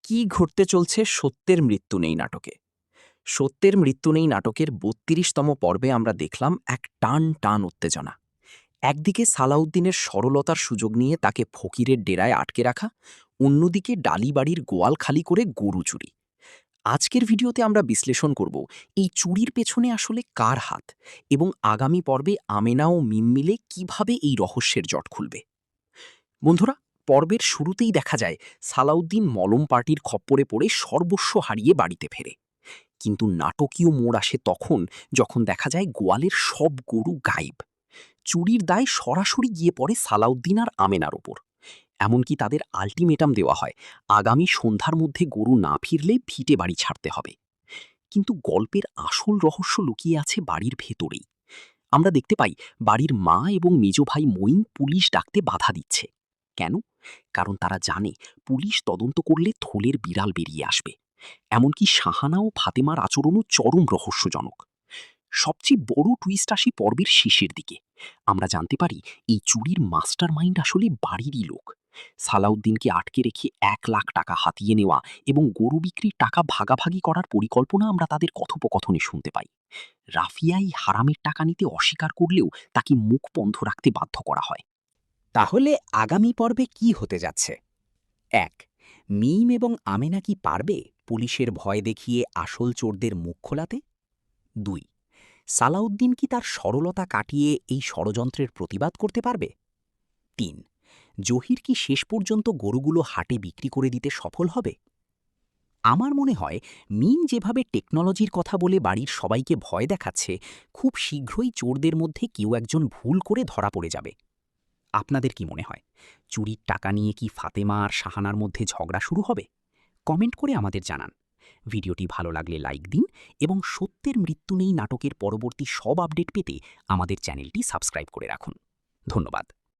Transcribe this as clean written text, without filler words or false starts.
কি ঘটতে চলছে সত্যের মৃত্যু নেই নাটকে। সত্যের মৃত্যু নেই নাটকের ৩২তম পর্বে আমরা দেখলাম এক টান টান উত্তেজনা। একদিকে সালাউদ্দিনের সরলতার সুযোগ নিয়ে তাকে ফকিরের ডেরায় আটকে রাখা, অন্যদিকে ডালিবাড়ির গোয়াল খালি করে গরু চুরি। আজকের ভিডিওতে আমরা বিশ্লেষণ করব এই চুরির পেছনে আসলে কার হাত, এবং আগামী পর্বে আমেনা ও মিম মিলে কিভাবে এই রহস্যের জট খুলবে। বন্ধুরা, পর্বের শুরুতেই দেখা যায় সালাউদ্দিন মলম পার্টির খপ্পরে পড়ে সর্বস্ব হারিয়ে বাড়িতে ফেরে। কিন্তু নাটকীয় মোড় আসে তখন, যখন দেখা যায় গোয়ালের সব গরু গায়েব। চুরির দায় সরাসরি গিয়ে পড়ে সালাউদ্দিন আর আমেনার ওপর। এমনকি তাদের আল্টিমেটাম দেওয়া হয়, আগামী সন্ধ্যার মধ্যে গরু না ফিরলে ভিটে বাড়ি ছাড়তে হবে। কিন্তু গল্পের আসল রহস্য লুকিয়ে আছে বাড়ির ভেতরেই। আমরা দেখতে পাই বাড়ির মা এবং মেজ ভাই মঈন পুলিশ ডাকতে বাধা দিচ্ছে। কেন? কারণ তারা জানে পুলিশ তদন্ত করলে থলের বিড়াল বেরিয়ে আসবে। এমনকি শাহানা ও ফাতেমার আচরণও চরম রহস্যজনক। সবচেয়ে বড় টুইস্ট আসি পর্বের শেষের দিকে। আমরা জানতে পারি এই চুরির মাস্টার মাইন্ড আসলে বাড়িরই লোক। সালাউদ্দিনকে আটকে রেখে ১,০০,০০০ টাকা হাতিয়ে নেওয়া এবং গরু বিক্রির টাকা ভাগাভাগি করার পরিকল্পনা আমরা তাদের কথোপকথনে শুনতে পাই। রাফিয়াই হারামের টাকা নিতে অস্বীকার করলেও তাকে মুখ বন্ধ রাখতে বাধ্য করা হয়। তাহলে আগামী পর্বে কি হতে যাচ্ছে? ১. মিম এবং আমেনা কি পারবে পুলিশের ভয় দেখিয়ে আসল চোরদের মুখ খোলাতে? ২. সালাউদ্দিন কি তার সরলতা কাটিয়ে এই ষড়যন্ত্রের প্রতিবাদ করতে পারবে? ৩. জহির কি শেষ পর্যন্ত গরুগুলো হাটে বিক্রি করে দিতে সফল হবে? আমার মনে হয় মিম যেভাবে টেকনোলজির কথা বলে বাড়ির সবাইকে ভয় দেখাচ্ছে, খুব শীঘ্রই চোরদের মধ্যে কেউ একজন ভুল করে ধরা পড়ে যাবে। আপনাদের কি মনে হয়, চুরির টাকা নিয়ে কি ফাতেমা আর শাহানার মধ্যে ঝগড়া শুরু হবে? কমেন্ট করে আমাদের জানান। ভিডিওটি ভালো লাগলে লাইক দিন এবং সত্যের মৃত্যু নেই নাটকের পরবর্তী সব আপডেট পেতে আমাদের চ্যানেলটি সাবস্ক্রাইব করে রাখুন। ধন্যবাদ।